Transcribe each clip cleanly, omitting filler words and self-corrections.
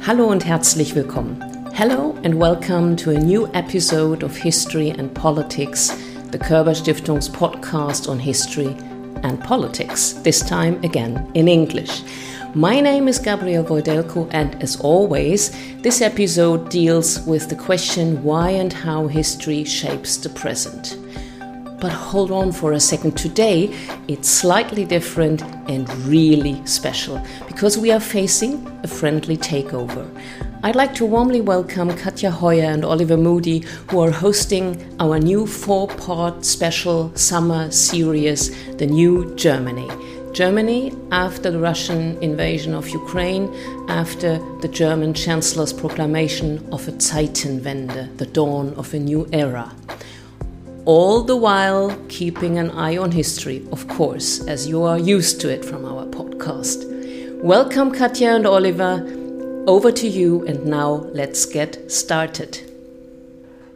Hallo und herzlich willkommen. Hello and welcome to a new episode of History and Politics, the Körber-Stiftung's podcast on history and politics, this time again in English. My name is Gabriel Wojdelko, and as always, this episode deals with the question why and how history shapes the present. But hold on for a second, today it's slightly different and really special, because we are facing a friendly takeover. I'd like to warmly welcome Katja Hoyer and Oliver Moody, who are hosting our new 4-part special summer series, The New Germany. Germany after the Russian invasion of Ukraine, after the German Chancellor's proclamation of a Zeitenwende, the dawn of a new era. All the while keeping an eye on history, of course, as you are used to it from our podcast. Welcome, Katja and Oliver. Over to you, and now let's get started.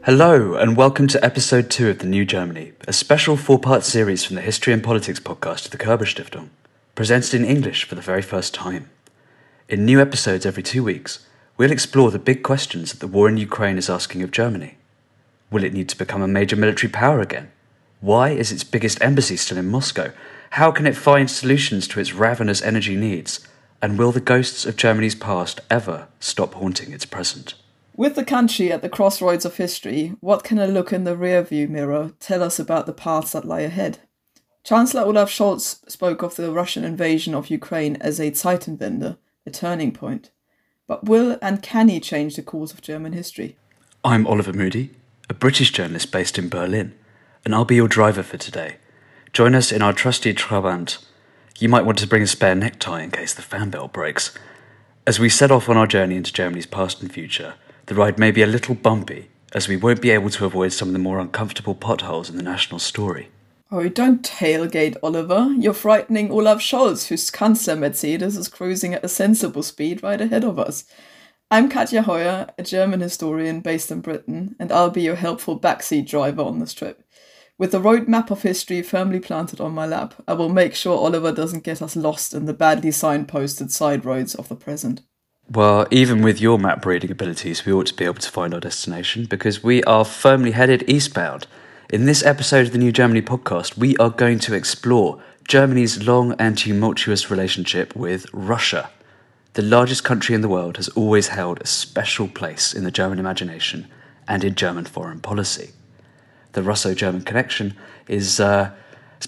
Hello, and welcome to episode 2 of The New Germany, a special 4-part series from the History and Politics podcast of the Körber-Stiftung, presented in English for the very first time. In new episodes every 2 weeks, we'll explore the big questions that the war in Ukraine is asking of Germany. Will it need to become a major military power again? Why is its biggest embassy still in Moscow? How can it find solutions to its ravenous energy needs? And will the ghosts of Germany's past ever stop haunting its present? With the country at the crossroads of history, what can a look in the rearview mirror tell us about the paths that lie ahead? Chancellor Olaf Scholz spoke of the Russian invasion of Ukraine as a Zeitenwende, a turning point. But will and can he change the course of German history? I'm Oliver Moody, a British journalist based in Berlin, and I'll be your driver for today. Join us in our trusty Trabant. You might want to bring a spare necktie in case the fan belt breaks. As we set off on our journey into Germany's past and future, the ride may be a little bumpy, as we won't be able to avoid some of the more uncomfortable potholes in the national story. Oh, don't tailgate, Oliver. You're frightening Olaf Scholz, whose Kanzler Mercedes is cruising at a sensible speed right ahead of us. I'm Katja Hoyer, a German historian based in Britain, and I'll be your helpful backseat driver on this trip. With the road map of history firmly planted on my lap, I will make sure Oliver doesn't get us lost in the badly signposted side roads of the present. Well, even with your map reading abilities, we ought to be able to find our destination, because we are firmly headed eastbound. In this episode of the New Germany podcast, we are going to explore Germany's long and tumultuous relationship with Russia. The largest country in the world has always held a special place in the German imagination and in German foreign policy. The Russo-German connection is it's a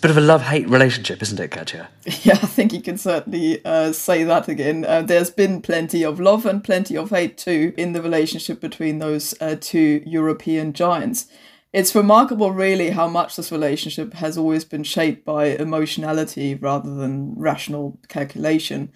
bit of a love-hate relationship, isn't it, Katja? Yeah, I think you can certainly say that again. There's been plenty of love and plenty of hate too in the relationship between those two European giants. It's remarkable, really, how much this relationship has always been shaped by emotionality rather than rational calculation.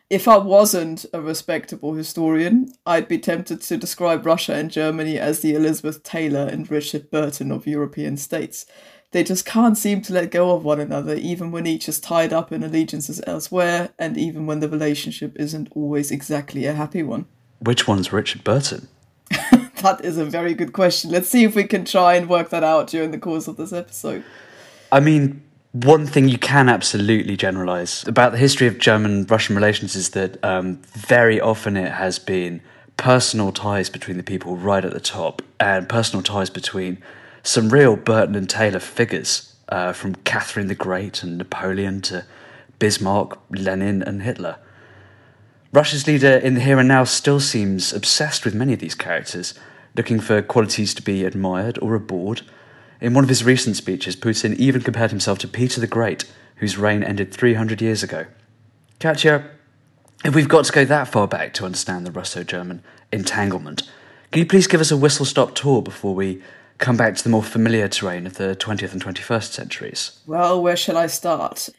If I wasn't a respectable historian, I'd be tempted to describe Russia and Germany as the Elizabeth Taylor and Richard Burton of European states. They just can't seem to let go of one another, even when each is tied up in allegiances elsewhere, and even when the relationship isn't always exactly a happy one. Which one's Richard Burton? That is a very good question. Let's see if we can try and work that out during the course of this episode. I mean, one thing you can absolutely generalise about the history of German-Russian relations is that very often it has been personal ties between the people right at the top, and personal ties between some real Burton and Taylor figures, from Catherine the Great and Napoleon to Bismarck, Lenin and Hitler. Russia's leader in the here and now still seems obsessed with many of these characters, looking for qualities to be admired or abhorred. In one of his recent speeches, Putin even compared himself to Peter the Great, whose reign ended 300 years ago. Katja, if we've got to go that far back to understand the Russo-German entanglement, can you please give us a whistle-stop tour before we come back to the more familiar terrain of the 20th and 21st centuries? Well, where shall I start?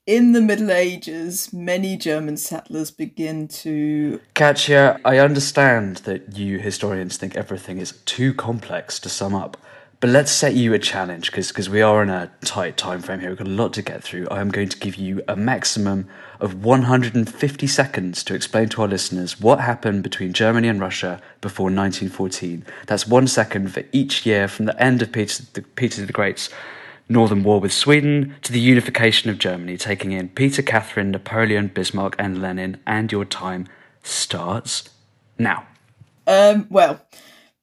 In the Middle Ages, many German settlers begin to... Katja, I understand that you historians think everything is too complex to sum up, but let's set you a challenge, because we are in a tight time frame here. We've got a lot to get through. I am going to give you a maximum of 150 seconds to explain to our listeners what happened between Germany and Russia before 1914. That's 1 second for each year from the end of Peter the Great's Northern War with Sweden to the unification of Germany, taking in Peter, Catherine, Napoleon, Bismarck and Lenin, and your time starts now? Well,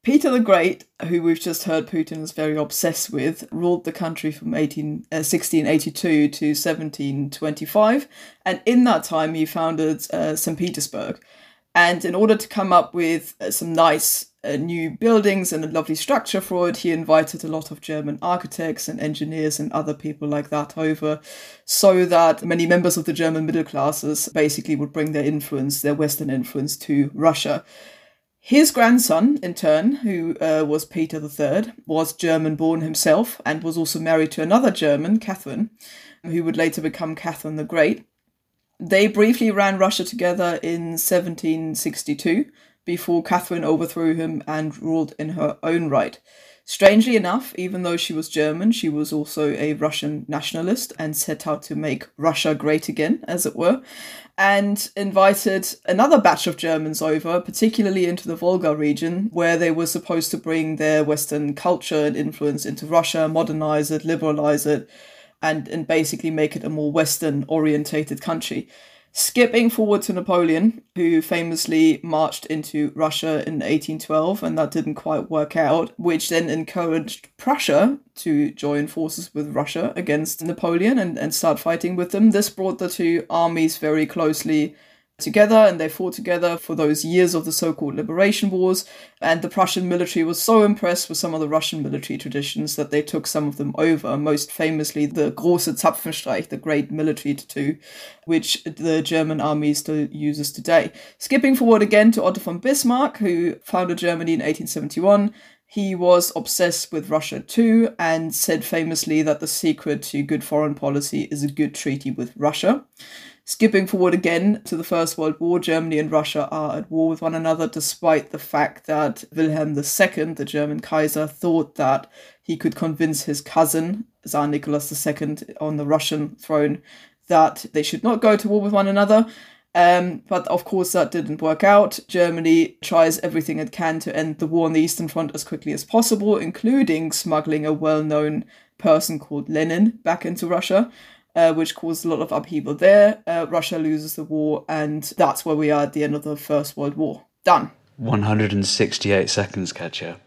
Peter the Great, who we've just heard Putin is very obsessed with, ruled the country from 1682 to 1725. And in that time, he founded St. Petersburg. And in order to come up with some nice new buildings and a lovely structure for it, he invited a lot of German architects and engineers and other people like that over, so that many members of the German middle classes basically would bring their influence, their Western influence, to Russia. His grandson, in turn, who was Peter III, was German-born himself and was also married to another German, Catherine, who would later become Catherine the Great. They briefly ran Russia together in 1762, before Catherine overthrew him and ruled in her own right. Strangely enough, even though she was German, she was also a Russian nationalist and set out to make Russia great again, as it were, and invited another batch of Germans over, particularly into the Volga region, where they were supposed to bring their Western culture and influence into Russia, modernize it, liberalize it, and basically make it a more Western-orientated country. Skipping forward to Napoleon, who famously marched into Russia in 1812, and that didn't quite work out, which then encouraged Prussia to join forces with Russia against Napoleon and start fighting with them. This brought the two armies very closely together, and they fought together for those years of the so-called liberation wars, and the Prussian military was so impressed with some of the Russian military traditions that they took some of them over, most famously the Große Zapfenstreich, the Great Military Tattoo, which the German army still uses today. Skipping forward again to Otto von Bismarck, who founded Germany in 1871, he was obsessed with Russia too, and said famously that the secret to good foreign policy is a good treaty with Russia. Skipping forward again to the First World War, Germany and Russia are at war with one another, despite the fact that Wilhelm II, the German Kaiser, thought that he could convince his cousin, Tsar Nicholas II, on the Russian throne, that they should not go to war with one another. But of course that didn't work out. Germany tries everything it can to end the war on the Eastern Front as quickly as possible, including smuggling a well-known person called Lenin back into Russia, which caused a lot of upheaval there. Russia loses the war, and that's where we are at the end of the First World War. Done. 168 seconds, Katja.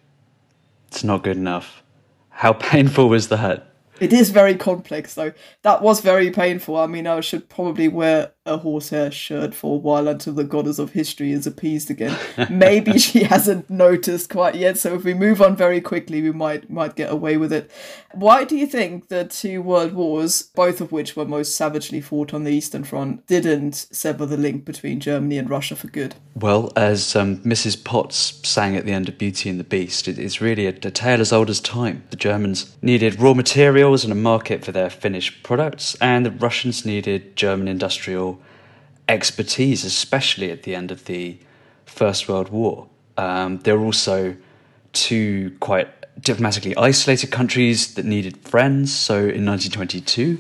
It's not good enough. How painful was that? It is very complex, though. That was very painful. I mean, I should probably wear a horsehair shirt for a while until the goddess of history is appeased again. Maybe she hasn't noticed quite yet, so if we move on very quickly, we might get away with it. Why do you think the two world wars, both of which were most savagely fought on the Eastern Front, didn't sever the link between Germany and Russia for good? Well, as Mrs. Potts sang at the end of Beauty and the Beast, it's really a tale as old as time. The Germans needed raw materials and a market for their finished products, and the Russians needed German industrial expertise, especially at the end of the First World War. There were also two quite diplomatically isolated countries that needed friends. So in 1922,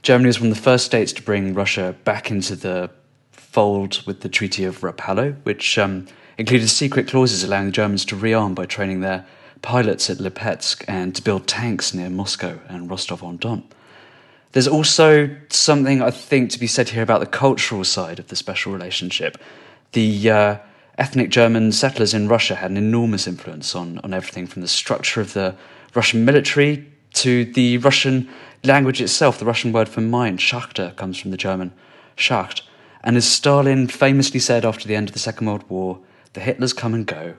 Germany was one of the first states to bring Russia back into the fold with the Treaty of Rapallo, which included secret clauses allowing the Germans to rearm by training their pilots at Lipetsk and to build tanks near Moscow and Rostov-on-Don. There's also something, I think, to be said here about the cultural side of the special relationship. The ethnic German settlers in Russia had an enormous influence on everything from the structure of the Russian military to the Russian language itself. The Russian word for mine, Schachter, comes from the German Schacht. And as Stalin famously said after the end of the Second World War, the Hitlers come and go,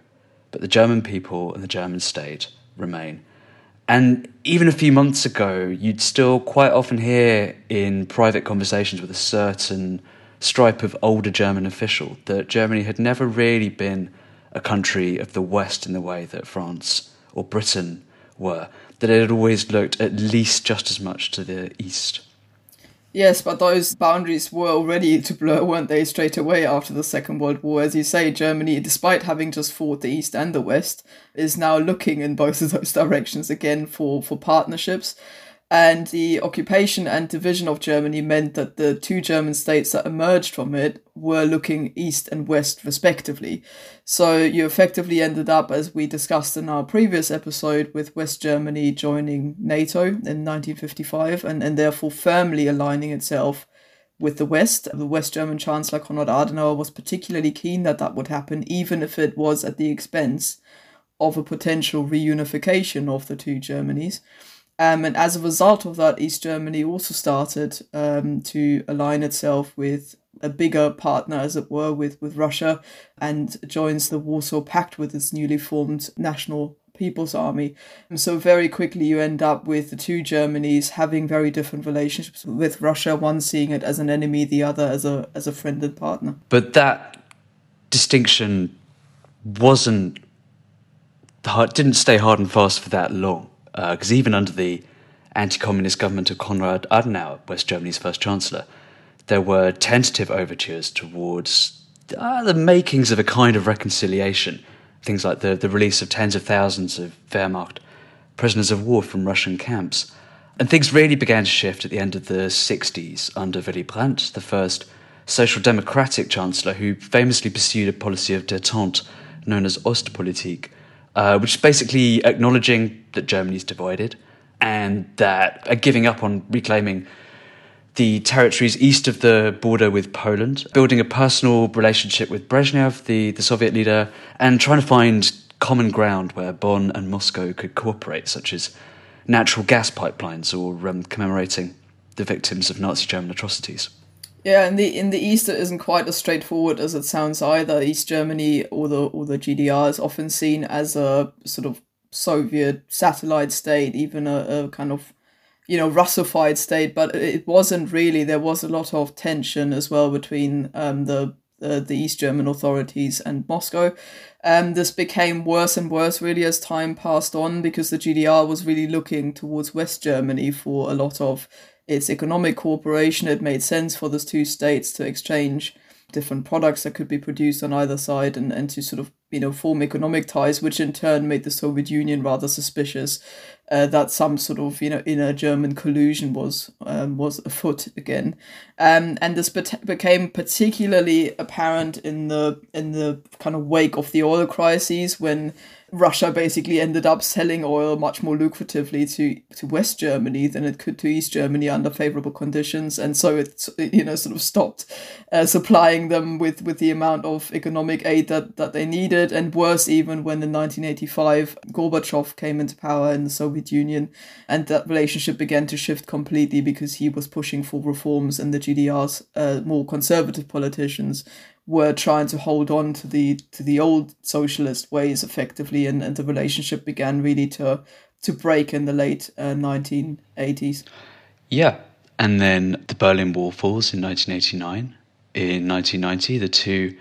but the German people and the German state remain. And even a few months ago, you'd still quite often hear in private conversations with a certain stripe of older German official that Germany had never really been a country of the West in the way that France or Britain were, that it had always looked at least just as much to the East. Yes, but those boundaries were already to blur, weren't they, straight away after the Second World War? As you say, Germany, despite having just fought the East and the West, is now looking in both of those directions again for partnerships. And the occupation and division of Germany meant that the two German states that emerged from it were looking east and west respectively. So you effectively ended up, as we discussed in our previous episode, with West Germany joining NATO in 1955 and therefore firmly aligning itself with the West. The West German Chancellor Konrad Adenauer was particularly keen that that would happen, even if it was at the expense of a potential reunification of the two Germanys. And as a result of that, East Germany also started to align itself with a bigger partner, as it were, with Russia, and joins the Warsaw Pact with its newly formed National People's Army. And so very quickly you end up with the two Germanys having very different relationships with Russia, one seeing it as an enemy, the other as a friend and partner. But that distinction didn't stay hard and fast for that long, because even under the anti-communist government of Konrad Adenauer, West Germany's first chancellor, there were tentative overtures towards the makings of a kind of reconciliation. Things like the release of tens of thousands of Wehrmacht prisoners of war from Russian camps. And things really began to shift at the end of the 60s under Willy Brandt, the first social democratic chancellor who famously pursued a policy of détente known as Ostpolitik, which is basically acknowledging that Germany is divided and that giving up on reclaiming the territories east of the border with Poland, building a personal relationship with Brezhnev, the Soviet leader, and trying to find common ground where Bonn and Moscow could cooperate, such as natural gas pipelines or commemorating the victims of Nazi German atrocities. Yeah, in the East it isn't quite as straightforward as it sounds either. East Germany or the GDR is often seen as a sort of Soviet satellite state, even a kind of, Russified state, but it wasn't really. There was a lot of tension as well between the East German authorities and Moscow. This became worse and worse really as time passed on, because the GDR was really looking towards West Germany for a lot of its economic cooperation. It made sense for those two states to exchange different products that could be produced on either side and to sort of, form economic ties, which in turn made the Soviet Union rather suspicious that some sort of, inner German collusion was afoot again. And this became particularly apparent in the kind of wake of the oil crises, when Russia basically ended up selling oil much more lucratively to West Germany than it could to East Germany under favorable conditions. And so it, sort of stopped supplying them with the amount of economic aid that they needed. And worse, even when in 1985, Gorbachev came into power in the Soviet Union, and that relationship began to shift completely because he was pushing for reforms, and the GDR's more conservative politicians were trying to hold on to the old socialist ways effectively, and the relationship began really to break in the late 1980s. Yeah, and then the Berlin Wall falls in 1989. In 1990, the two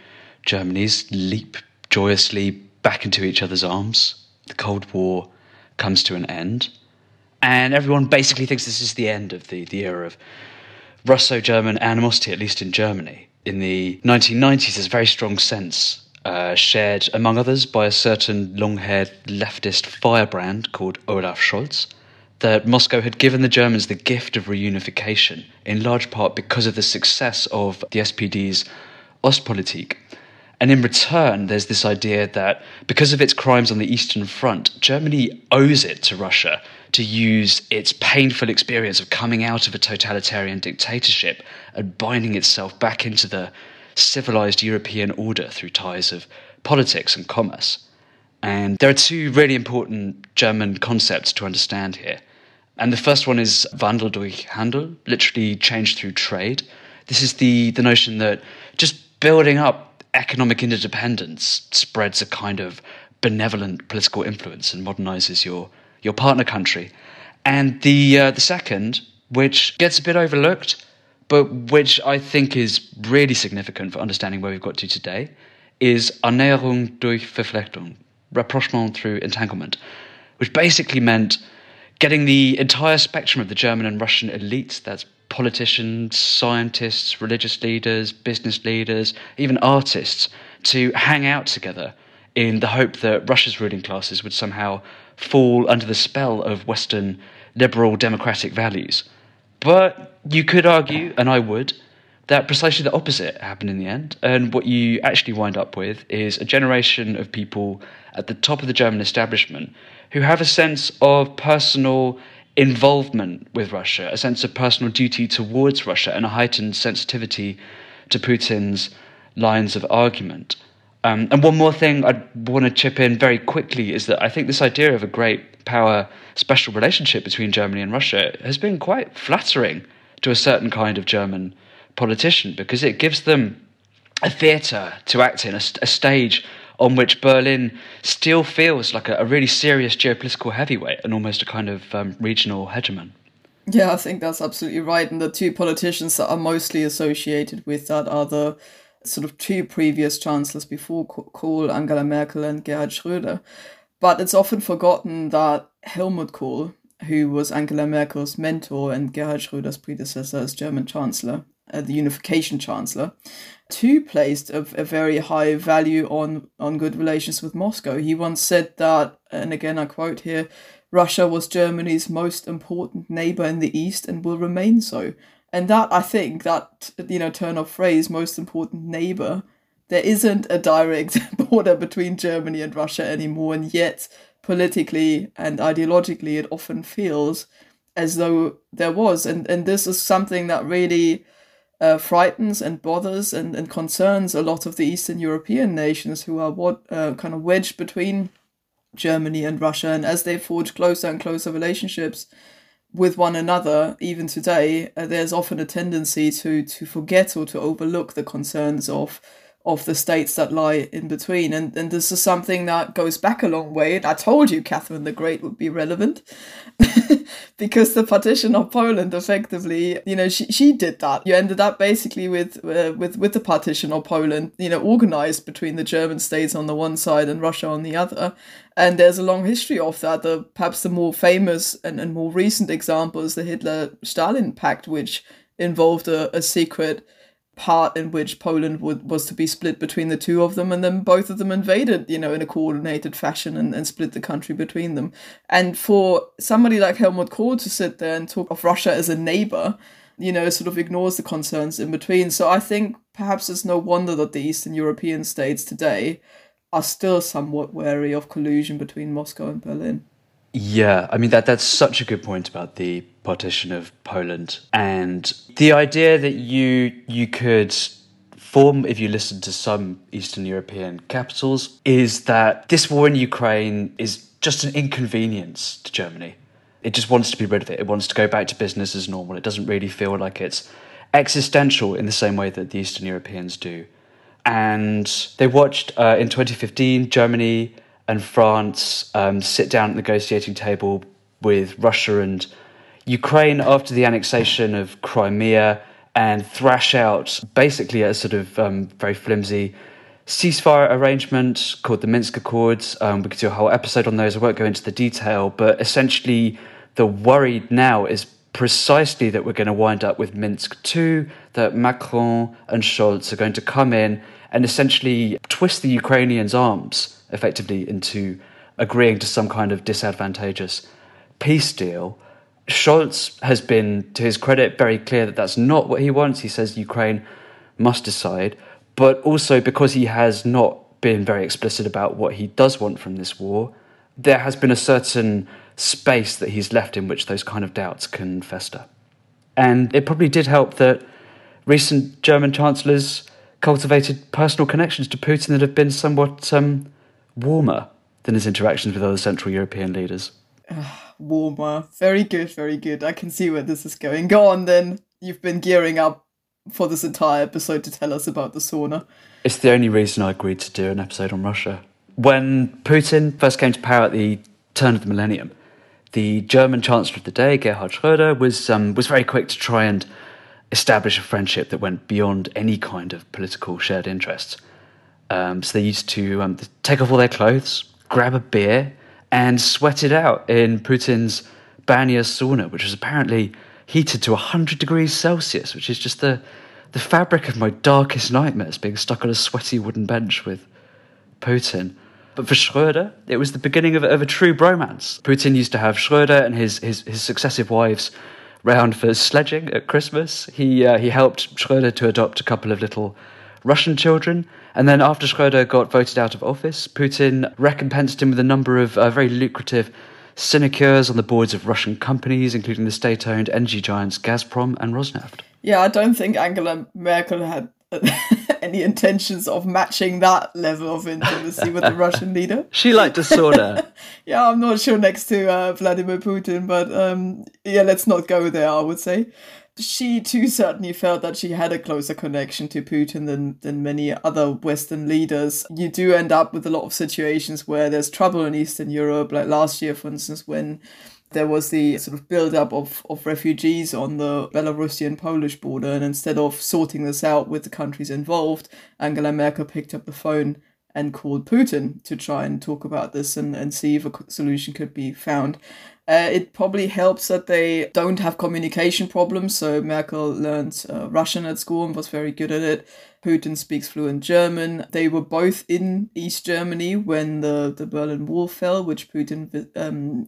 Germanys leap joyously back into each other's arms. The Cold War comes to an end, and everyone basically thinks this is the end of the era of Russo-German animosity, at least in Germany. In the 1990s, there's a very strong sense, shared among others by a certain long-haired leftist firebrand called Olaf Scholz, that Moscow had given the Germans the gift of reunification, in large part because of the success of the SPD's Ostpolitik. And in return, there's this idea that because of its crimes on the Eastern Front, Germany owes it to Russia to use its painful experience of coming out of a totalitarian dictatorship and binding itself back into the civilized European order through ties of politics and commerce. And there are two really important German concepts to understand here. And the first one is Wandel durch Handel, literally change through trade. This is the notion that just building up economic interdependence spreads a kind of benevolent political influence and modernizes your partner country. And the second, which gets a bit overlooked, but which I think is really significant for understanding where we've got to today, is Annäherung durch Verflechtung, rapprochement through entanglement, which basically meant getting the entire spectrum of the German and Russian elites, that's politicians, scientists, religious leaders, business leaders, even artists, to hang out together in the hope that Russia's ruling classes would somehow fall under the spell of Western liberal democratic values. But you could argue, and I would, that precisely the opposite happened in the end. And what you actually wind up with is a generation of people at the top of the German establishment who have a sense of personal involvement with Russia, a sense of personal duty towards Russia, and a heightened sensitivity to Putin's lines of argument. And one more thing I'd want to chip in very quickly is that I think this idea of a great power special relationship between Germany and Russia has been quite flattering to a certain kind of German politician, because it gives them a theatre to act in, a stage on which Berlin still feels like a really serious geopolitical heavyweight and almost a kind of regional hegemon. Yeah, I think that's absolutely right. And the two politicians that are mostly associated with that are the sort of two previous chancellors before Kohl, Angela Merkel and Gerhard Schröder. But it's often forgotten that Helmut Kohl, who was Angela Merkel's mentor and Gerhard Schröder's predecessor as German chancellor, the unification chancellor, too placed a very high value on good relations with Moscow. He once said that, and again I quote here, Russia was Germany's most important neighbor in the East and will remain so. And that, I think, that, turn of phrase, most important neighbor, there isn't a direct border between Germany and Russia anymore, and yet politically and ideologically it often feels as though there was. And this is something that really frightens and bothers and concerns a lot of the Eastern European nations who are kind of wedged between Germany and Russia. And as they forge closer and closer relationships with one another, even today, there's often a tendency to forget or to overlook the concerns of the states that lie in between. And this is something that goes back a long way. And I told you Catherine the Great would be relevant because the partition of Poland effectively, she did that. You ended up basically with the partition of Poland, organized between the German states on the one side and Russia on the other. And there's a long history of that. Perhaps the more famous and more recent example is the Hitler-Stalin Pact, which involved a secret part in which Poland was to be split between the two of them, and then both of them invaded, in a coordinated fashion and split the country between them. And for somebody like Helmut Kohl to sit there and talk of Russia as a neighbor, sort of ignores the concerns in between. So I think perhaps it's no wonder that the Eastern European states today are still somewhat wary of collusion between Moscow and Berlin. Yeah, I mean, that's such a good point about the partition of Poland. And the idea that you could form, if you listen to some Eastern European capitals, is that this war in Ukraine is just an inconvenience to Germany. It just wants to be rid of it. It wants to go back to business as normal. It doesn't really feel like it's existential in the same way that the Eastern Europeans do. And they watched in 2015 Germany and France sit down at the negotiating table with Russia and Ukraine after the annexation of Crimea and thrash out basically a sort of very flimsy ceasefire arrangement called the Minsk Accords. We could do a whole episode on those. I won't go into the detail, but essentially the worry now is precisely that we're going to wind up with Minsk II, that Macron and Scholz are going to come in and essentially twist the Ukrainians' arms effectively into agreeing to some kind of disadvantageous peace deal. Scholz has been, to his credit, very clear that that's not what he wants. He says Ukraine must decide, but also because he has not been very explicit about what he does want from this war, there has been a certain space that he's left in which those kind of doubts can fester. And it probably did help that recent German chancellors cultivated personal connections to Putin that have been somewhat warmer than his interactions with other Central European leaders. Warmer. Very good, very good. I can see where this is going. Go on then. You've been gearing up for this entire episode to tell us about the sauna. It's the only reason I agreed to do an episode on Russia. When Putin first came to power at the turn of the millennium, the German Chancellor of the day, Gerhard Schröder, was very quick to try and establish a friendship that went beyond any kind of political shared interests. So they used to take off all their clothes, grab a beer, and sweat it out in Putin's Banya sauna, which was apparently heated to 100 degrees Celsius, which is just the fabric of my darkest nightmares, being stuck on a sweaty wooden bench with Putin. But for Schröder, it was the beginning of a true bromance. Putin used to have Schröder and his successive wives round for sledging at Christmas. He helped Schröder to adopt a couple of little Russian children. And then after Schröder got voted out of office, Putin recompensed him with a number of very lucrative sinecures on the boards of Russian companies, including the state-owned energy giants Gazprom and Rosneft. Yeah, I don't think Angela Merkel had any intentions of matching that level of intimacy with the Russian leader. She liked a sauna. Yeah, I'm not sure next to Vladimir Putin, but yeah, let's not go there, I would say. She too certainly felt that she had a closer connection to Putin than many other Western leaders. You do end up with a lot of situations where there's trouble in Eastern Europe, like last year, for instance, when there was the sort of build-up of refugees on the Belarusian-Polish border, and instead of sorting this out with the countries involved, Angela Merkel picked up the phone and called Putin to try and talk about this and see if a solution could be found. It probably helps that they don't have communication problems. So Merkel learned Russian at school and was very good at it. Putin speaks fluent German. They were both in East Germany when the Berlin Wall fell, which Putin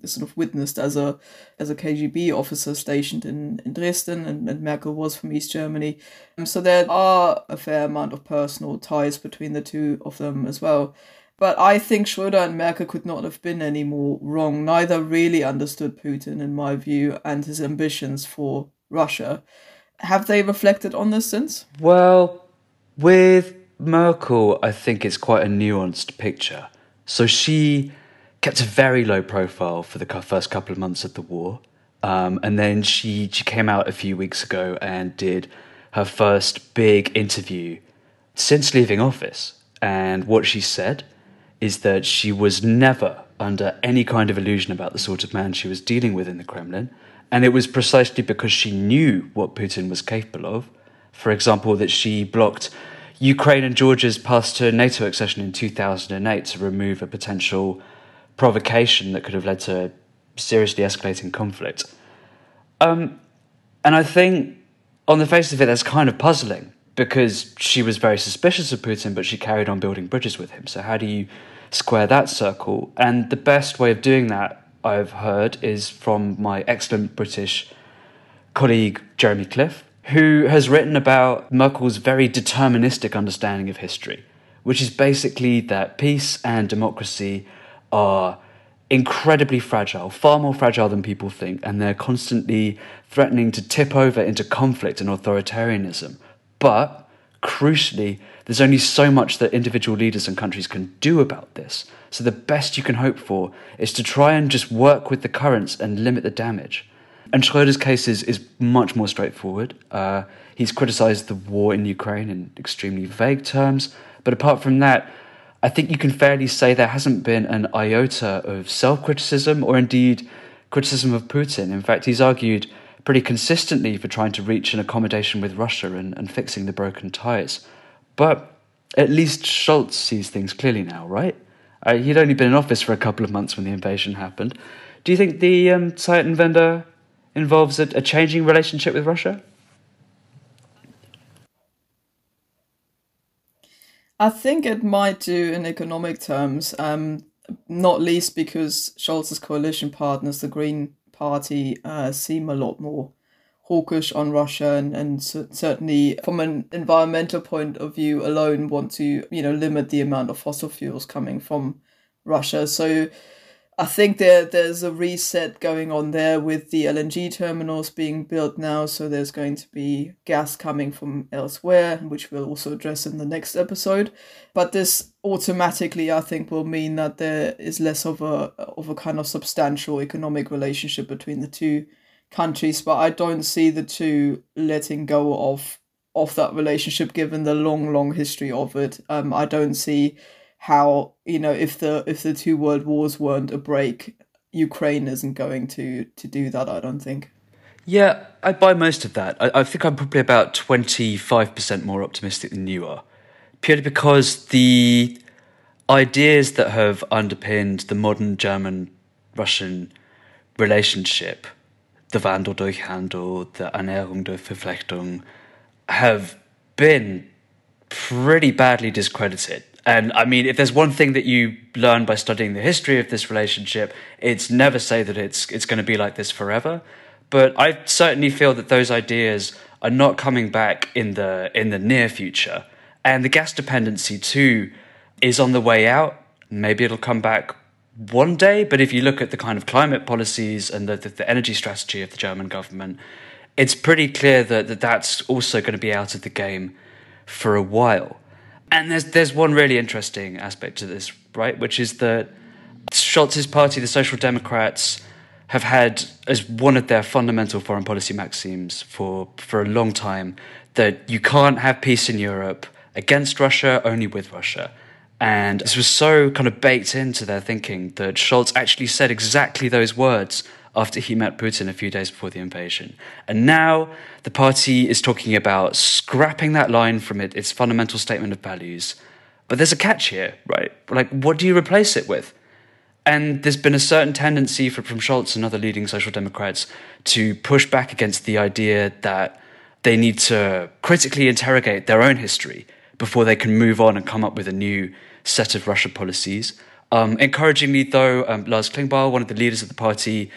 sort of witnessed as a KGB officer stationed in Dresden, and Merkel was from East Germany. So there are a fair amount of personal ties between the two of them as well. But I think Schröder and Merkel could not have been any more wrong. Neither really understood Putin, in my view, and his ambitions for Russia. Have they reflected on this since? Well, with Merkel, I think it's quite a nuanced picture. So she kept a very low profile for the first couple of months of the war. And then she came out a few weeks ago and did her first big interview since leaving office. And what she said is that she was never under any kind of illusion about the sort of man she was dealing with in the Kremlin. And it was precisely because she knew what Putin was capable of. For example, that she blocked Ukraine and Georgia's path to NATO accession in 2008 to remove a potential provocation that could have led to seriously escalating conflict. And I think, on the face of it, that's kind of puzzling, because she was very suspicious of Putin, but she carried on building bridges with him. So how do you square that circle? And the best way of doing that, I've heard, is from my excellent British colleague Jeremy Cliff, who has written about Merkel's very deterministic understanding of history, which is basically that peace and democracy are incredibly fragile, far more fragile than people think, and they're constantly threatening to tip over into conflict and authoritarianism. But, crucially, there's only so much that individual leaders and countries can do about this. So the best you can hope for is to try and just work with the currents and limit the damage. And Schröder's case is much more straightforward. He's criticised the war in Ukraine in extremely vague terms. But apart from that, I think you can fairly say there hasn't been an iota of self-criticism or indeed criticism of Putin. In fact, he's argued pretty consistently for trying to reach an accommodation with Russia and fixing the broken ties. But at least Scholz sees things clearly now, right? He'd only been in office for a couple of months when the invasion happened. Do you think the Zeitenwende involves a changing relationship with Russia? I think it might do in economic terms, not least because Scholz's coalition partners, the Green Party, seem a lot more hawkish on Russia and certainly from an environmental point of view alone want to, limit the amount of fossil fuels coming from Russia. So I think there's a reset going on there with the LNG terminals being built now. So there's going to be gas coming from elsewhere, which we'll also address in the next episode. But this automatically, I think, will mean that there is less of a kind of substantial economic relationship between the two countries. But I don't see the two letting go of that relationship, given the long history of it. I don't see how, if the two world wars weren't a break, Ukraine isn't going to do that, I don't think. Yeah, I buy most of that. I think I'm probably about 25% more optimistic than you are, purely because the ideas that have underpinned the modern German-Russian relationship, the Wandel durch Handel, the Annäherung durch Verflechtung, have been pretty badly discredited. And I mean, if there's one thing that you learn by studying the history of this relationship, it's never say that it's going to be like this forever. But I certainly feel that those ideas are not coming back in the near future. And the gas dependency too is on the way out. Maybe it'll come back one day, but if you look at the kind of climate policies and the energy strategy of the German government, it's pretty clear that that's also going to be out of the game for a while. And there's one really interesting aspect to this, right, which is that Scholz's party, the Social Democrats, have had as one of their fundamental foreign policy maxims for a long time that you can't have peace in Europe against Russia, only with Russia. And this was so kind of baked into their thinking that Scholz actually said exactly those words after he met Putin a few days before the invasion. And now the party is talking about scrapping that line from its fundamental statement of values. But there's a catch here, right? Like, what do you replace it with? And there's been a certain tendency from Scholz and other leading Social Democrats to push back against the idea that they need to critically interrogate their own history before they can move on and come up with a new set of Russia policies. Encouragingly, though, Lars Klingbeil, one of the leaders of the party,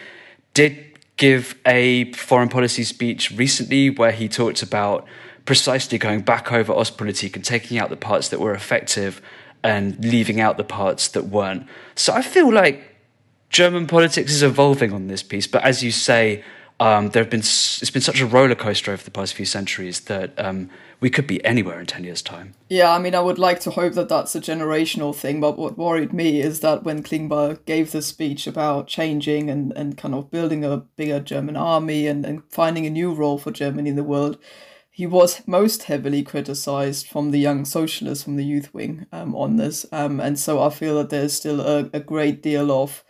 did give a foreign policy speech recently where he talked about precisely going back over Ostpolitik and taking out the parts that were effective and leaving out the parts that weren't. So I feel like German politics is evolving on this piece, but as you say, it's been such a roller coaster over the past few centuries that we could be anywhere in 10 years' time. Yeah, I mean, I would like to hope that that's a generational thing, but what worried me is that when Klingbeil gave the speech about changing and kind of building a bigger German army and finding a new role for Germany in the world, he was most heavily criticized from the young socialists, from the youth wing on this. And so I feel that there's still a great deal of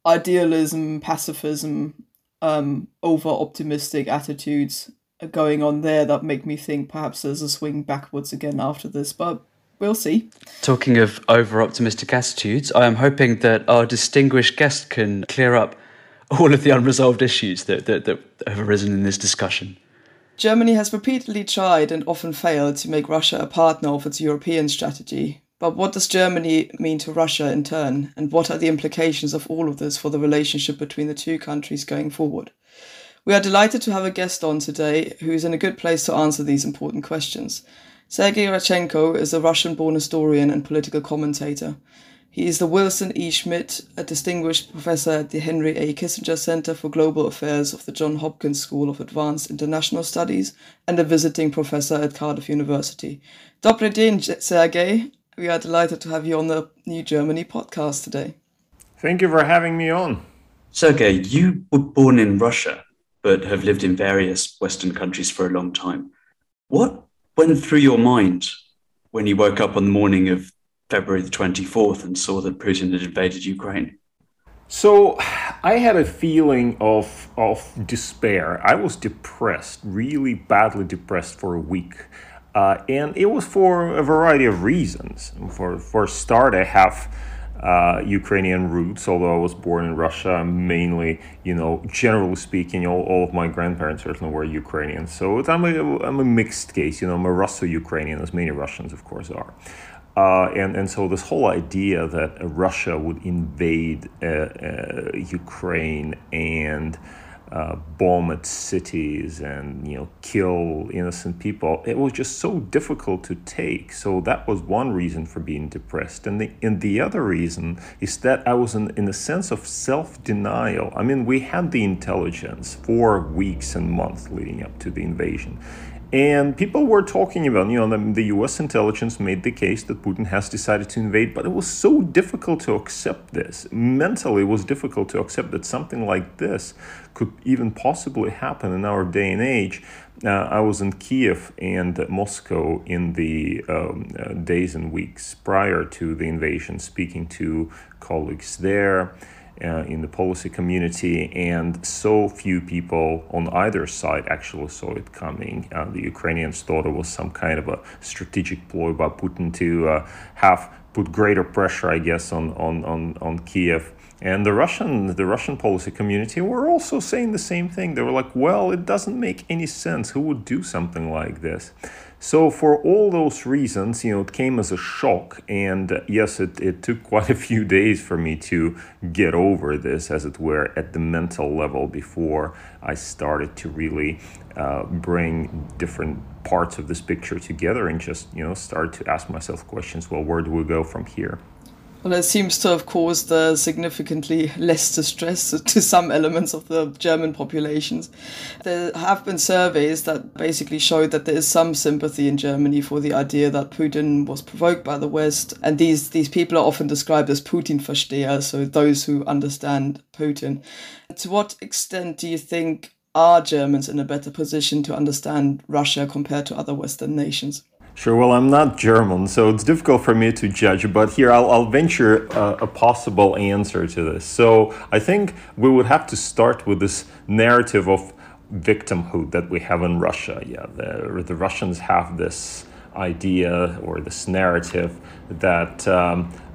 idealism, pacifism, over-optimistic attitudes going on there that make me think perhaps there's a swing backwards again after this, but we'll see. Talking of over-optimistic attitudes, I am hoping that our distinguished guest can clear up all of the unresolved issues that have arisen in this discussion. Germany has repeatedly tried and often failed to make Russia a partner of its European strategy. But what does Germany mean to Russia in turn? And what are the implications of all of this for the relationship between the two countries going forward? We are delighted to have a guest on today who is in a good place to answer these important questions. Sergey Radchenko is a Russian-born historian and political commentator. He is the Wilson E. Schmidt, a distinguished professor at the Henry A. Kissinger Center for Global Affairs of the Johns Hopkins School of Advanced International Studies and a visiting professor at Cardiff University. Dobry dzień, Sergey. We are delighted to have you on the New Germany podcast today. Thank you for having me on. Sergey, you were born in Russia, but have lived in various Western countries for a long time. What went through your mind when you woke up on the morning of February the 24th and saw that Putin had invaded Ukraine? So I had a feeling of despair. I was depressed, really badly depressed for a week. And it was for a variety of reasons. For a start, I have Ukrainian roots, although I was born in Russia. Mainly, generally speaking, all of my grandparents certainly were Ukrainian. So I'm a mixed case. I'm a Russo-Ukrainian, as many Russians, of course, are. And so this whole idea that Russia would invade Ukraine and bomb its cities and kill innocent people, it was just so difficult to take. So that was one reason for being depressed. And the other reason is that I was in a sense of self-denial. I mean, we had the intelligence for weeks and months leading up to the invasion. And people were talking about, the US intelligence made the case that Putin has decided to invade, but it was so difficult to accept this. Mentally, it was difficult to accept that something like this could even possibly happen in our day and age. I was in Kiev and Moscow in the days and weeks prior to the invasion, speaking to colleagues there. In the policy community, and so few people on either side actually saw it coming. The Ukrainians thought it was some kind of a strategic ploy by Putin to have put greater pressure, I guess, on Kiev. And the Russian policy community were also saying the same thing. They were like, well, it doesn't make any sense. Who would do something like this? So for all those reasons, it came as a shock. And yes, it took quite a few days for me to get over this, as it were, at the mental level before I started to really bring different parts of this picture together and just, start to ask myself questions. Well, where do we go from here? Well, it seems to have caused significantly less distress to some elements of the German populations. There have been surveys that basically showed that there is some sympathy in Germany for the idea that Putin was provoked by the West. And these people are often described as Putin-Versteher, so those who understand Putin. To what extent do you think are Germans in a better position to understand Russia compared to other Western nations? Sure. Well, I'm not German, so it's difficult for me to judge. But here, I'll venture a possible answer to this. So I think we would have to start with this narrative of victimhood that we have in Russia. Yeah, the Russians have this idea or this narrative that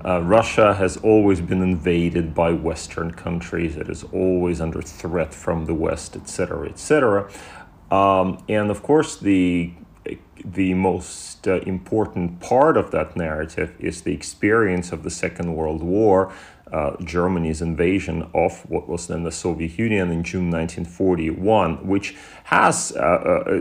Russia has always been invaded by Western countries. It is always under threat from the West, etc., etc. And of course, the most important part of that narrative is the experience of the Second World War, Germany's invasion of what was then the Soviet Union in June 1941, which has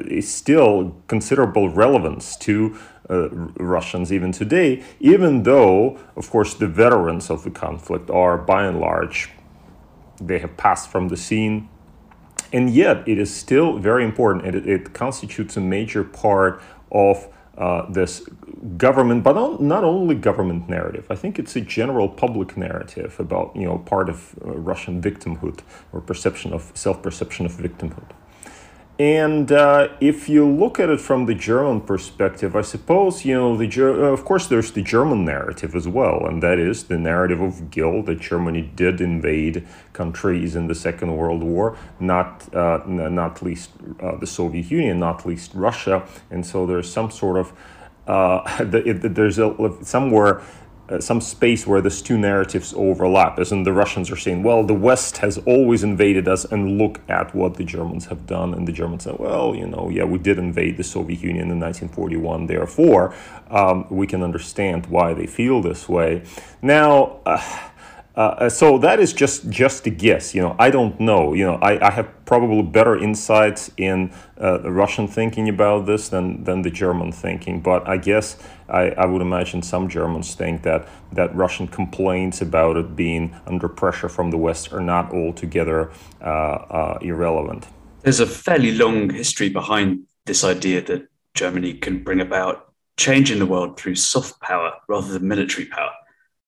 is still considerable relevance to Russians even today, even though, of course, the veterans of the conflict are, by and large, they have passed from the scene. And yet, it is still very important, and it constitutes a major part of this government, but not only government narrative. I think it's a general public narrative about, part of Russian victimhood or self-perception of victimhood. And if you look at it from the German perspective, I suppose, of course, there's the German narrative as well, and that is the narrative of guilt that Germany did invade countries in the Second World War, not least the Soviet Union, not least Russia, and so there's some sort of some space where these two narratives overlap, as in the Russians are saying, well, the West has always invaded us, and look at what the Germans have done. And the Germans say, well, we did invade the Soviet Union in 1941, therefore, we can understand why they feel this way. Now, so that is just a guess. I don't know. I have probably better insights in the Russian thinking about this than the German thinking. But I guess I would imagine some Germans think that Russian complaints about it being under pressure from the West are not altogether irrelevant. There's a fairly long history behind this idea that Germany can bring about change in the world through soft power rather than military power.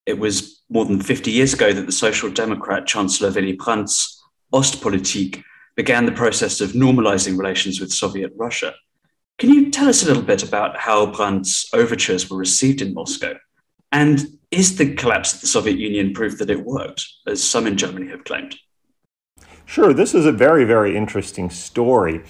It was more than 50 years ago that the Social Democrat Chancellor Willy Brandt's Ostpolitik began the process of normalizing relations with Soviet Russia. Can you tell us a little bit about how Brandt's overtures were received in Moscow? And is the collapse of the Soviet Union proof that it worked, as some in Germany have claimed? Sure, this is a very, very interesting story.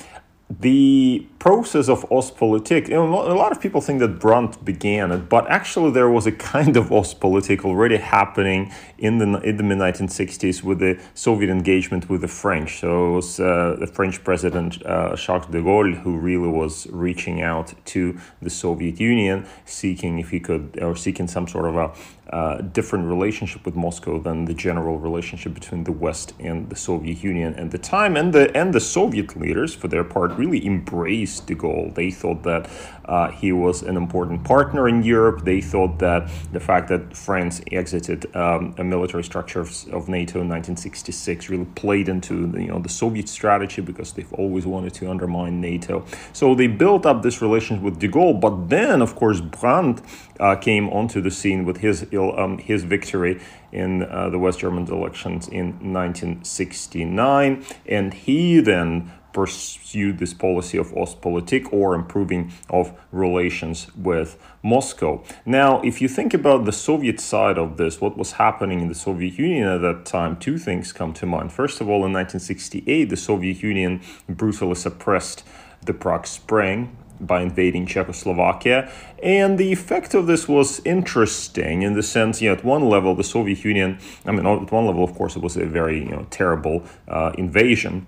The process of Ostpolitik, a lot of people think that Brandt began it, but actually there was a kind of Ostpolitik already happening in the mid-1960s with the Soviet engagement with the French. So it was the French president Charles de Gaulle who really was reaching out to the Soviet Union, seeking some sort of a different relationship with Moscow than the general relationship between the West and the Soviet Union at the time. And the Soviet leaders, for their part, really embraced de Gaulle. They thought that he was an important partner in Europe. They thought that the fact that France exited a military structure of NATO in 1966 really played into the Soviet strategy, because they've always wanted to undermine NATO. So they built up this relationship with de Gaulle. But then, of course, Brandt came onto the scene with his victory in the West German elections in 1969, and he then pursued this policy of Ostpolitik, or improving of relations with Moscow. Now, if you think about the Soviet side of this, what was happening in the Soviet Union at that time, two things come to mind. First of all, in 1968, the Soviet Union brutally suppressed the Prague Spring by invading Czechoslovakia. And the effect of this was interesting in the sense, at one level, the Soviet Union, at one level, of course, it was a very terrible invasion.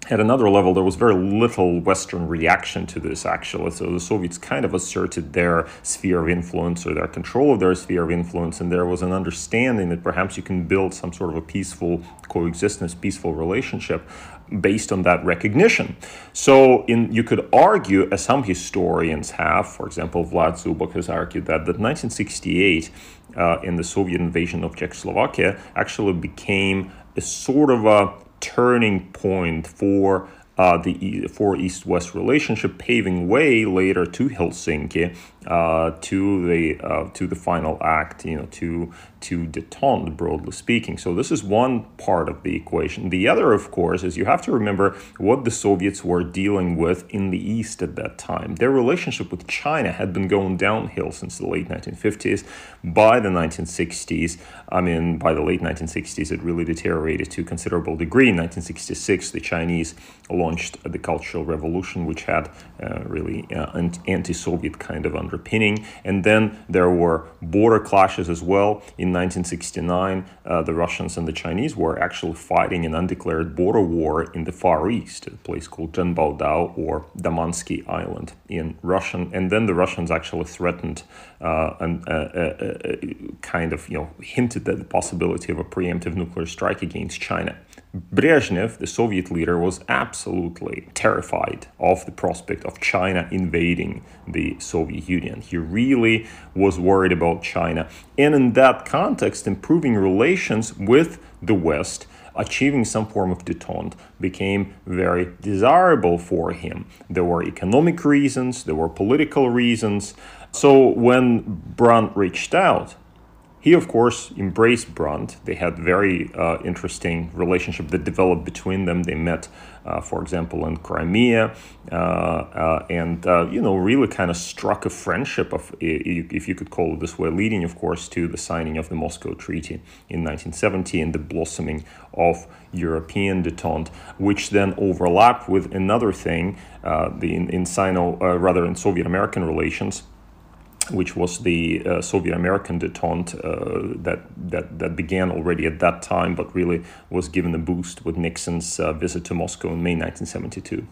At another level, there was very little Western reaction to this, actually. So the Soviets kind of asserted their sphere of influence or their control of their sphere of influence, and there was an understanding that perhaps you can build some sort of a peaceful coexistence, peaceful relationship based on that recognition. So you could argue, as some historians have, for example, Vlad Zubok has argued that 1968, in the Soviet invasion of Czechoslovakia, actually became a sort of a turning point for East-West relationship, paving way later to Helsinki, to the final act, to détente, broadly speaking. So this is one part of the equation. The other, of course, is you have to remember what the Soviets were dealing with in the East at that time. Their relationship with China had been going downhill since the late 1950s. By the 1960s, by the late 1960s, it really deteriorated to a considerable degree. In 1966, the Chinese launched the Cultural Revolution, which had really anti-Soviet kind of underpinning. And then there were border clashes as well. In 1969, the Russians and the Chinese were actually fighting an undeclared border war in the Far East, a place called Zhenbaodao or Damansky Island in Russian. And then the Russians actually threatened and hinted at the possibility of a preemptive nuclear strike against China. Brezhnev, the Soviet leader, was absolutely terrified of the prospect of China invading the Soviet Union. He really was worried about China. And in that context, improving relations with the West, achieving some form of détente, became very desirable for him. There were economic reasons, there were political reasons. So when Brandt reached out, he, of course, embraced Brandt. They had very interesting relationship that developed between them. They met, for example, in Crimea, and really kind of struck a friendship of, if you could call it this way, leading, of course, to the signing of the Moscow Treaty in 1970 and the blossoming of European détente, which then overlapped with another thing, in Soviet-American relations, which was the Soviet-American détente that began already at that time, but really was given a boost with Nixon's visit to Moscow in May 1972.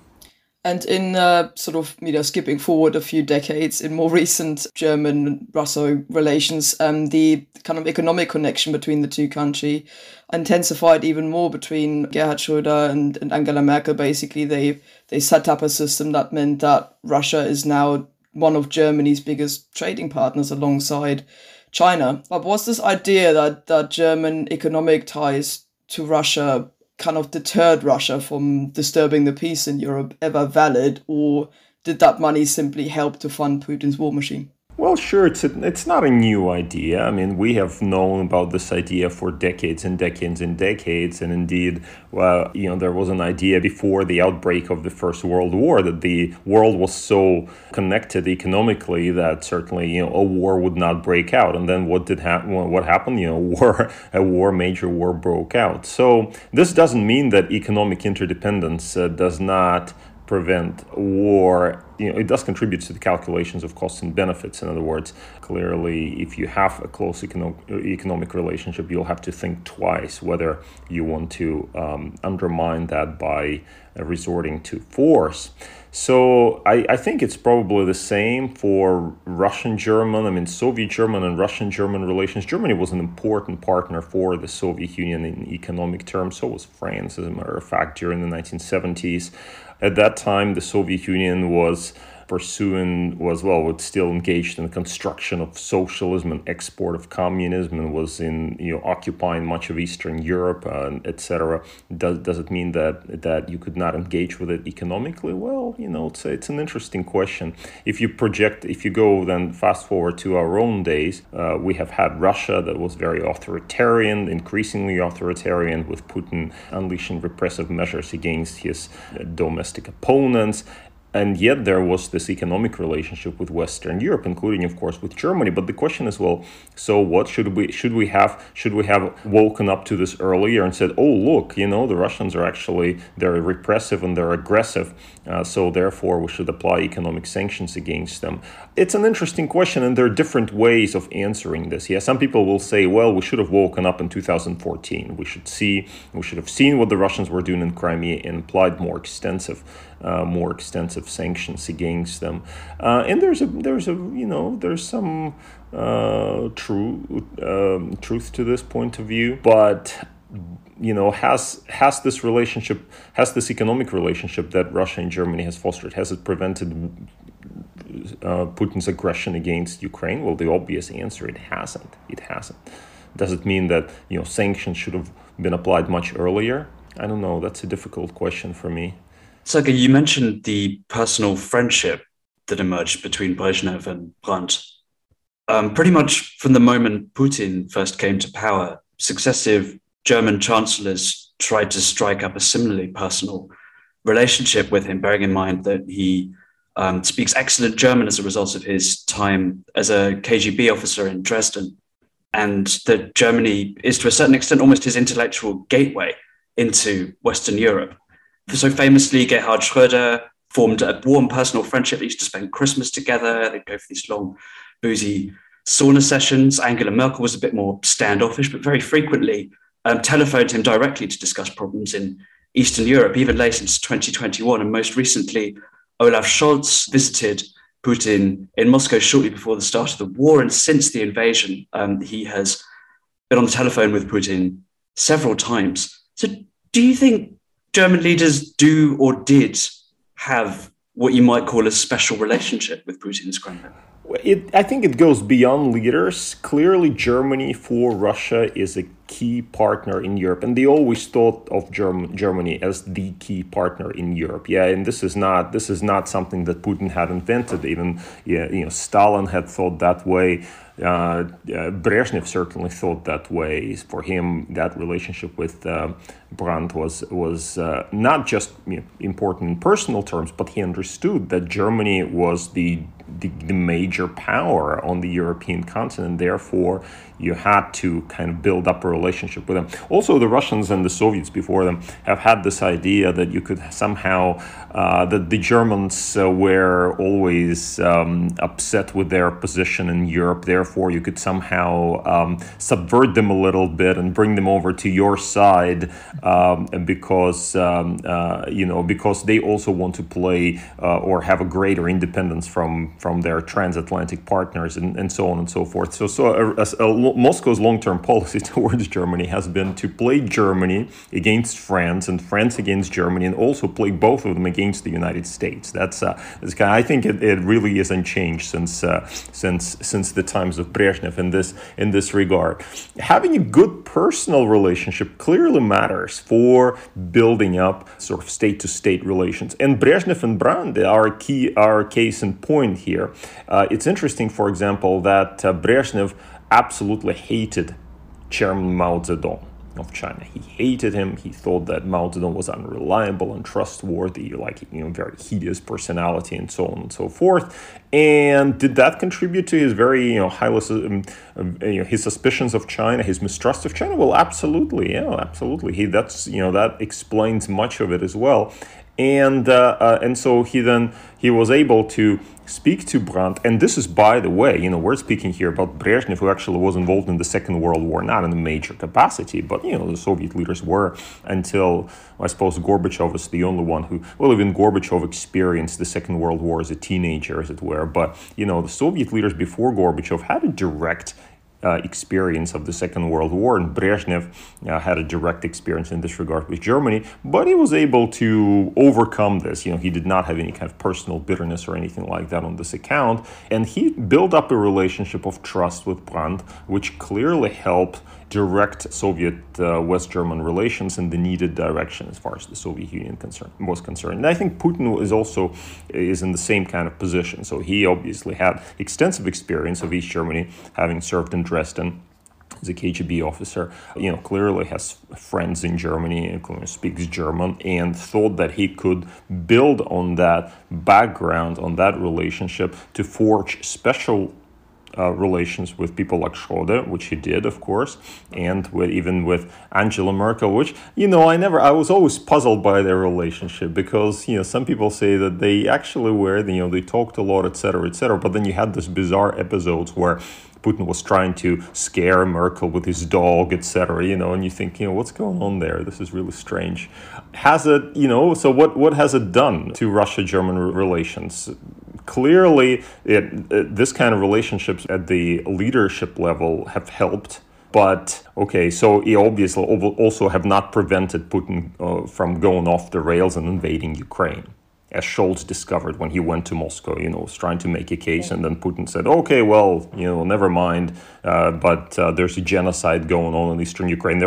And in skipping forward a few decades, in more recent German-Russo relations, the kind of economic connection between the two countries intensified even more between Gerhard Schröder and Angela Merkel. Basically, they set up a system that meant that Russia is now one of Germany's biggest trading partners alongside China. But was this idea that German economic ties to Russia kind of deterred Russia from disturbing the peace in Europe ever valid, or did that money simply help to fund Putin's war machine? Well, sure, it's not a new idea. We have known about this idea for decades and decades and decades. And indeed, there was an idea before the outbreak of the First World War that the world was so connected economically that certainly, a war would not break out. And then what happened? A major war broke out. So this doesn't mean that economic interdependence does not prevent war. It does contribute to the calculations of costs and benefits. In other words, clearly, if you have a close economic relationship, you'll have to think twice whether you want to undermine that by resorting to force. So I think it's probably the same for Russian-German, Soviet-German and Russian-German relations. Germany was an important partner for the Soviet Union in economic terms. So was France, as a matter of fact, during the 1970s. At that time, the Soviet Union was still engaged in the construction of socialism and export of communism, and was occupying much of Eastern Europe, etc. Does it mean that you could not engage with it economically? Well, it's an interesting question. If you go then fast forward to our own days, we have had Russia that was very authoritarian, increasingly authoritarian, with Putin unleashing repressive measures against his domestic opponents. And yet there was this economic relationship with Western Europe, including, of course, with Germany. But the question is, well, so what should we have woken up to this earlier and said, oh, look, the Russians are actually, they're repressive and they're aggressive. So therefore, we should apply economic sanctions against them. It's an interesting question, and there are different ways of answering this. Yeah, some people will say, well, we should have woken up in 2014. We should have seen what the Russians were doing in Crimea and applied more extensive sanctions against them. And there's some truth to this point of view, but has this economic relationship that Russia and Germany has fostered, has it prevented Putin's aggression against Ukraine? Well, the obvious answer, it hasn't. Does it mean that sanctions should have been applied much earlier? I don't know. That's a difficult question for me. Sergey, you mentioned the personal friendship that emerged between Brezhnev and Brandt. Pretty much from the moment Putin first came to power, successive German chancellors tried to strike up a similarly personal relationship with him, bearing in mind that he speaks excellent German as a result of his time as a KGB officer in Dresden, and that Germany is to a certain extent almost his intellectual gateway into Western Europe. So famously, Gerhard Schröder formed a warm personal friendship. They used to spend Christmas together. They'd go for these long, boozy sauna sessions. Angela Merkel was a bit more standoffish, but very frequently telephoned him directly to discuss problems in Eastern Europe, even late since 2021. And most recently, Olaf Scholz visited Putin in Moscow shortly before the start of the war. And since the invasion, he has been on the telephone with Putin several times. So do you think German leaders do or did have what you might call a special relationship with Putin's Kremlin? I think it goes beyond leaders. Clearly, Germany for Russia is a key partner in Europe, and they always thought of Germany as the key partner in Europe. Yeah, and this is not something that Putin had invented. Even Stalin had thought that way. Brezhnev certainly thought that way. For him, that relationship with Brandt was not just important in personal terms, but he understood that Germany was the major power on the European continent. Therefore, you had to kind of build up a relationship with them. Also, the Russians and the Soviets before them have had this idea that you could somehow, that the Germans were always upset with their position in Europe. Therefore, you could somehow subvert them a little bit and bring them over to your side because they also want to play or have a greater independence from their transatlantic partners and so on and so forth. So Moscow's long-term policy towards Germany has been to play Germany against France and France against Germany, and also play both of them against the United States. I think it really is unchanged since the times of Brezhnev in this regard. Having a good personal relationship clearly matters for building up sort of state-to-state relations. And Brezhnev and Brandt are case in point here. It's interesting, for example, that Brezhnev absolutely hated Chairman Mao Zedong of China. He hated him. He thought that Mao Zedong was unreliable, untrustworthy, very hideous personality, and so on and so forth. And did that contribute to his very, his suspicions of China, his mistrust of China? Well, absolutely, absolutely. That explains much of it as well. And so he was able to speak to Brandt, and this is, by the way, we're speaking here about Brezhnev, who actually was involved in the Second World War, not in a major capacity, but the Soviet leaders were, until I suppose Gorbachev was the only one who, well, even Gorbachev experienced the Second World War as a teenager, as it were. But the Soviet leaders before Gorbachev had a direct experience of the Second World War, and Brezhnev had a direct experience in this regard with Germany, but he was able to overcome this. He did not have any kind of personal bitterness or anything like that on this account, and he built up a relationship of trust with Brandt, which clearly helped direct Soviet-West German relations in the needed direction as far as the Soviet Union was concerned. And I think Putin is in the same kind of position. So he obviously had extensive experience of East Germany, having served in Dresden. the KGB officer, clearly has friends in Germany, speaks German, and thought that he could build on that background, on that relationship, to forge special relations with people like Schröder, which he did, of course, and even with Angela Merkel, which, I was always puzzled by their relationship, because, some people say that they actually were, they talked a lot, etc., but then you had this bizarre episodes where Putin was trying to scare Merkel with his dog, etc., and you think, what's going on there? This is really strange. Has it, so what has it done to Russia-German relations? Clearly, this kind of relationships at the leadership level have helped. But, so he obviously also have not prevented Putin from going off the rails and invading Ukraine, as Scholz discovered when he went to Moscow, was trying to make a case, and then Putin said, okay, well, never mind, but there's a genocide going on in eastern Ukraine,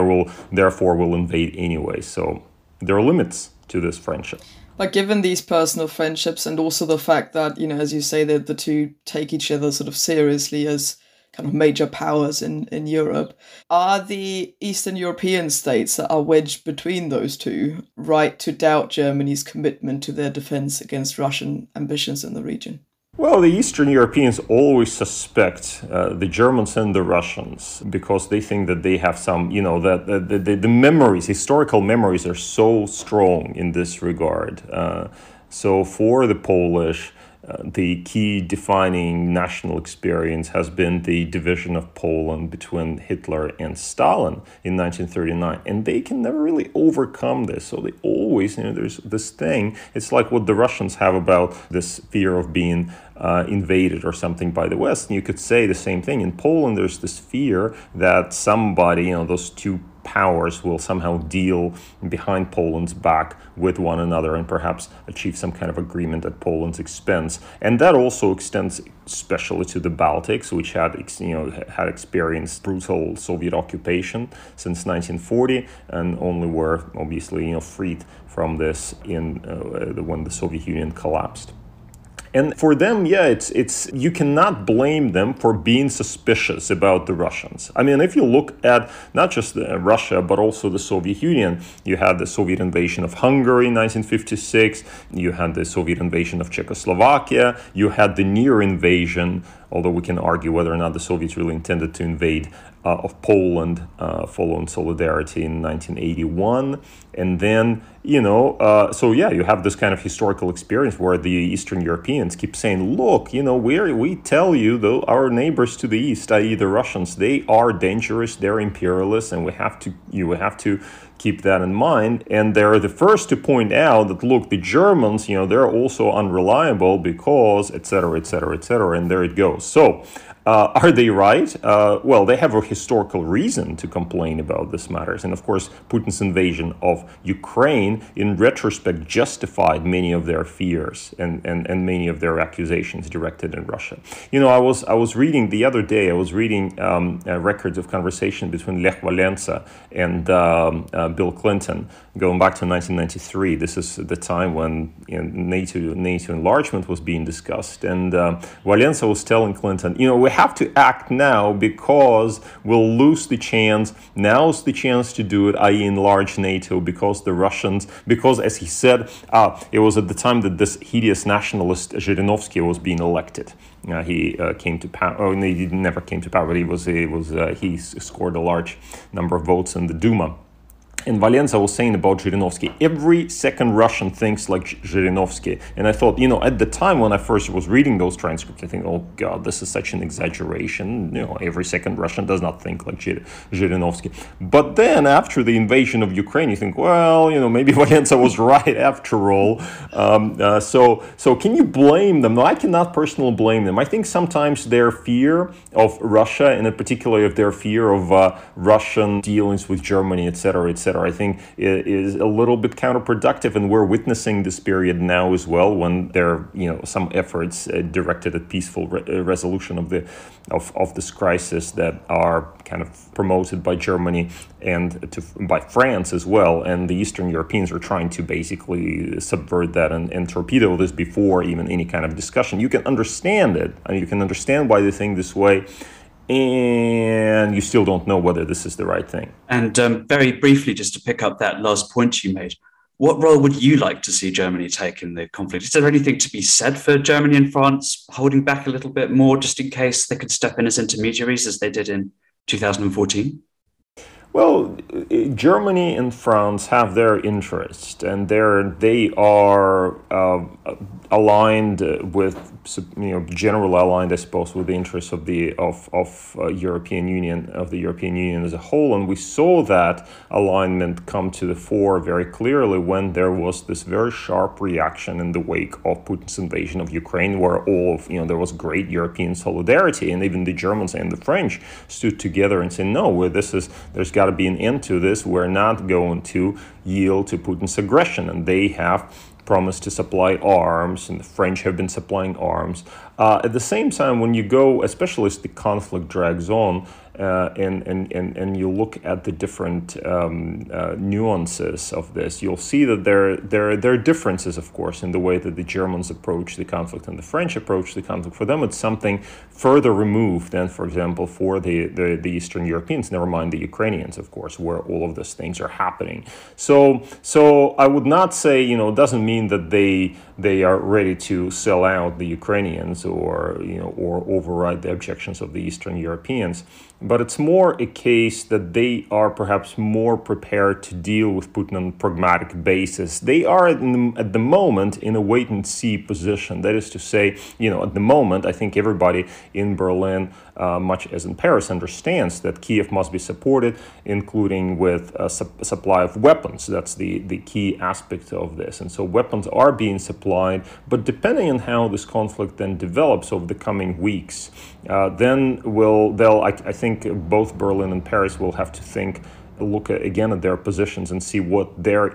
therefore will invade anyway. So there are limits to this friendship. But given these personal friendships, and also the fact that, as you say, that the two take each other sort of seriously as kind of major powers in Europe, are the Eastern European states that are wedged between those two right to doubt Germany's commitment to their defense against Russian ambitions in the region? Well, the Eastern Europeans always suspect the Germans and the Russians, because they think that they have some, that the memories, historical memories, are so strong in this regard. So for the Polish, the key defining national experience has been the division of Poland between Hitler and Stalin in 1939. And they can never really overcome this. So they always, there's this thing. It's like what the Russians have about this fear of being invaded or something by the West. And you could say the same thing. In Poland, there's this fear that somebody, those two powers will somehow deal behind Poland's back with one another and perhaps achieve some kind of agreement at Poland's expense. And that also extends especially to the Baltics, which had experienced brutal Soviet occupation since 1940 and only were obviously freed from this when the Soviet Union collapsed. And for them, it's you cannot blame them for being suspicious about the Russians. I mean, if you look at not just Russia, but also the Soviet Union, you had the Soviet invasion of Hungary in 1956, you had the Soviet invasion of Czechoslovakia, you had the near invasion, although we can argue whether or not the Soviets really intended to invade, of Poland following Solidarity in 1981. And then, you have this kind of historical experience where the Eastern Europeans keep saying, look, we tell you, though, our neighbors to the east, i.e. the Russians, they are dangerous, they're imperialists, and you have to keep that in mind. And they're the first to point out that, look, the Germans, they're also unreliable because, et cetera, and there it goes. So, are they right? Well, they have a historical reason to complain about this matters. And of course, Putin's invasion of Ukraine, in retrospect, justified many of their fears and many of their accusations directed at Russia. I was reading the other day, records of conversation between Lech Walesa and Bill Clinton, going back to 1993. This is the time when NATO enlargement was being discussed. And Walesa was telling Clinton, we have to act now because we'll lose the chance. Now's the chance to do it, i.e. enlarge NATO, because the Russians, as he said, it was at the time that this hideous nationalist Zhirinovsky was being elected. He came to power. Oh, no, he never came to power, but he scored a large number of votes in the Duma. And Walesa was saying about Zhirinovsky, every second Russian thinks like Zhirinovsky. And I thought, at the time when I first was reading those transcripts, I think, oh God, this is such an exaggeration. Every second Russian does not think like Zhirinovsky. But then after the invasion of Ukraine, you think, well, maybe Walesa was right after all. So can you blame them? No, I cannot personally blame them. I think sometimes their fear of Russia, and in particular of their fear of Russian dealings with Germany, etc., I think is a little bit counterproductive, and we're witnessing this period now as well, when there are some efforts directed at peaceful resolution of this crisis that are kind of promoted by Germany and by France as well, and the Eastern Europeans are trying to basically subvert that and torpedo this before even any kind of discussion. You can understand it, and you can understand why they think this way. and you still don't know whether this is the right thing. And very briefly, just to pick up that last point you made, what role would you like to see Germany take in the conflict? Is there anything to be said for Germany and France holding back a little bit more just in case they could step in as intermediaries as they did in 2014? Well, Germany and France have their interest, and they are aligned with, generally aligned, I suppose, with the interests of the European Union as a whole. And we saw that alignment come to the fore very clearly when there was this very sharp reaction in the wake of Putin's invasion of Ukraine, where there was great European solidarity, and even the Germans and the French stood together and said, no, there's got to be an end to this. We're not going to yield to Putin's aggression. And they have promised to supply arms, and the French have been supplying arms. At the same time, when you go, especially as the conflict drags on, and you look at the different nuances of this, you'll see that there are differences, of course, in the way that the Germans approach the conflict and the French approach the conflict. For them, it's something further removed than, for example, for the Eastern Europeans, never mind the Ukrainians, of course, where all of these things are happening. So I would not say, it doesn't mean that they are ready to sell out the Ukrainians or override the objections of the Eastern Europeans. But it's more a case that they are perhaps more prepared to deal with Putin on a pragmatic basis. They are at the moment in a wait-and-see position. That is to say, at the moment, I think everybody in Berlin, much as in Paris, understands that Kiev must be supported, including with a supply of weapons. That's the key aspect of this. And so weapons are being supplied, but depending on how this conflict then develops over the coming weeks, then I think both Berlin and Paris will have to look again at their positions and see what their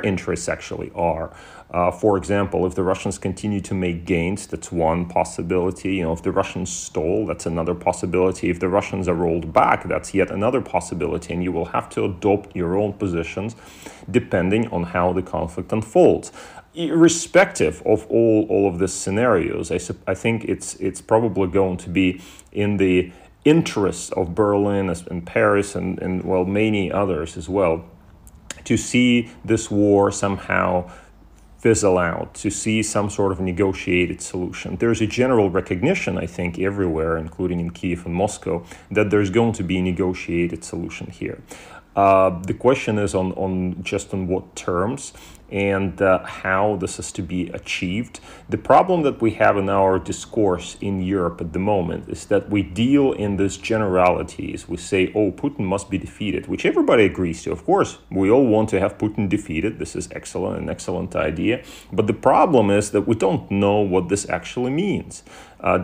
interests actually are. For example, if the Russians continue to make gains, that's one possibility. If the Russians stall, that's another possibility. If the Russians are rolled back, that's yet another possibility. And you will have to adopt your own positions depending on how the conflict unfolds. Irrespective of all of these scenarios, I think it's probably going to be in the interests of Berlin and Paris and many others as well, to see this war somehow fizzle out, to see some sort of negotiated solution. There's a general recognition, I think, everywhere, including in Kiev and Moscow, that there's going to be a negotiated solution here. The question is on what terms and how this is to be achieved. The problem that we have in our discourse in Europe at the moment is that we deal in these generalities. We say, Putin must be defeated, which everybody agrees to. Of course, we all want to have Putin defeated. This is an excellent idea. But the problem is that we don't know what this actually means.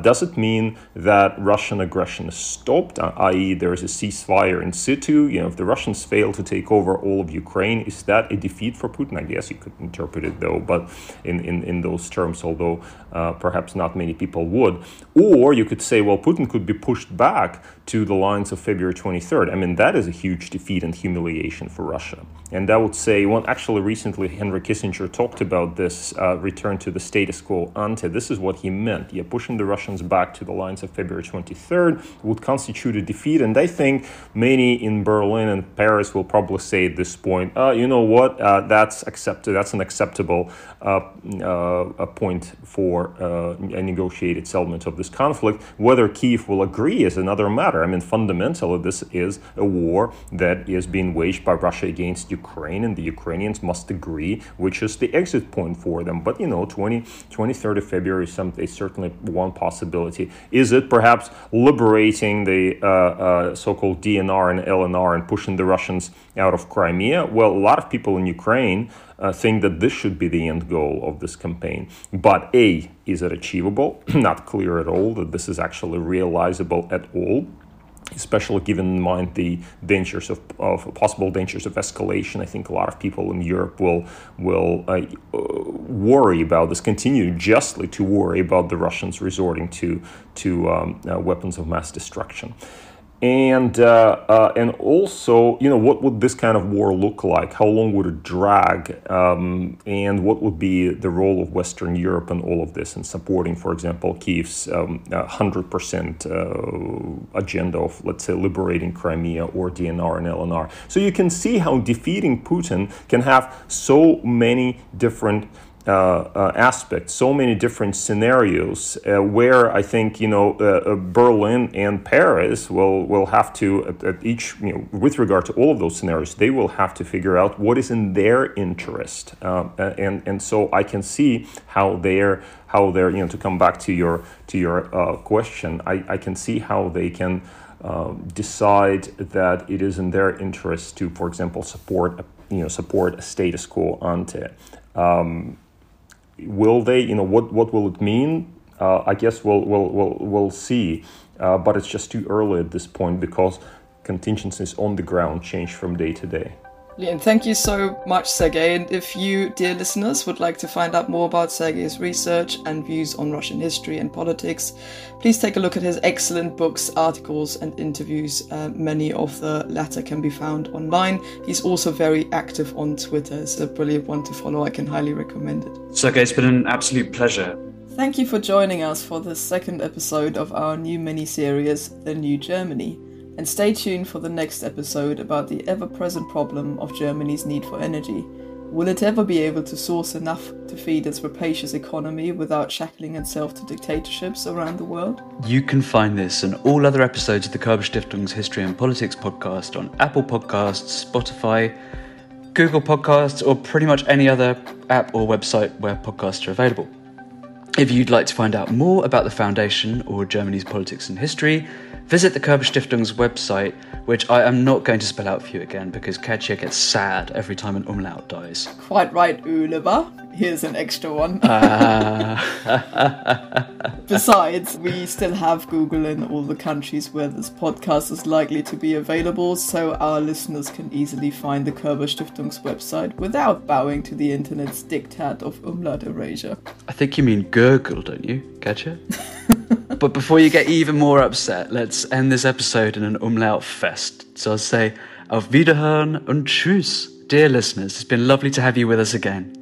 Does it mean that Russian aggression is stopped, i.e. there is a ceasefire in situ? If the Russians fail to take over all of Ukraine, is that a defeat for Putin? I guess you could interpret it, though, but in those terms, although perhaps not many people would. Or you could say, Putin could be pushed back to the lines of February 23rd. I mean, that is a huge defeat and humiliation for Russia. And I would say, actually recently Henry Kissinger talked about this return to the status quo ante. This is what he meant. Pushing the Russians back to the lines of February 23rd would constitute a defeat. And I think many in Berlin and Paris will probably say at this point, that's accepted. That's an acceptable point for a negotiated settlement of this conflict. Whether Kiev will agree is another matter. I mean, fundamentally, this is a war that is being waged by Russia against Ukraine, and the Ukrainians must agree which is the exit point for them. But, 23rd of February is certainly one possibility. Is it perhaps liberating the so-called DNR and LNR and pushing the Russians out of Crimea? Well, a lot of people in Ukraine think that this should be the end goal of this campaign. But A, is it achievable? Not clear at all that this is actually realizable at all, especially given in mind the dangers of possible dangers of escalation. I think a lot of people in Europe will worry about this, continue justly to worry about the Russians resorting to weapons of mass destruction. And also, what would this kind of war look like? How long would it drag? And what would be the role of Western Europe in all of this, in supporting, for example, Kyiv's 100% agenda of, let's say, liberating Crimea or DNR and LNR? So you can see how defeating Putin can have so many different aspects, so many different scenarios, where I think Berlin and Paris will have to at each, with regard to all of those scenarios, they will have to figure out what is in their interest, and so I can see how they're to come back to your question, I can see how they can decide that it is in their interest to, for example, support a status quo ante. Will they? What will it mean? I guess we'll see, but it's just too early at this point because contingencies on the ground change from day to day. And thank you so much, Sergey. And if you, dear listeners, would like to find out more about Sergey's research and views on Russian history and politics, please take a look at his excellent books, articles, and interviews. Many of the latter can be found online. He's also very active on Twitter. It's a brilliant one to follow. I can highly recommend it. Sergey, it's been an absolute pleasure. Thank you for joining us for the second episode of our new mini-series, The New Germany. And stay tuned for the next episode about the ever-present problem of Germany's need for energy. Will it ever be able to source enough to feed its rapacious economy without shackling itself to dictatorships around the world? You can find this and all other episodes of the Körber-Stiftung's History and Politics podcast on Apple Podcasts, Spotify, Google Podcasts, or pretty much any other app or website where podcasts are available. If you'd like to find out more about the Foundation or Germany's politics and history, visit the Körber-Stiftung's website, which I am not going to spell out for you again because Katja gets sad every time an umlaut dies. Quite right, Oliver. Here's an extra one. Besides, we still have Google in all the countries where this podcast is likely to be available, so our listeners can easily find the Körber-Stiftung's website without bowing to the internet's diktat of umlaut erasure. I think you mean gurgle, don't you, Katja? But before you get even more upset, let's end this episode in an umlaut fest. So I'll say, auf Wiederhören und tschüss. Dear listeners, it's been lovely to have you with us again.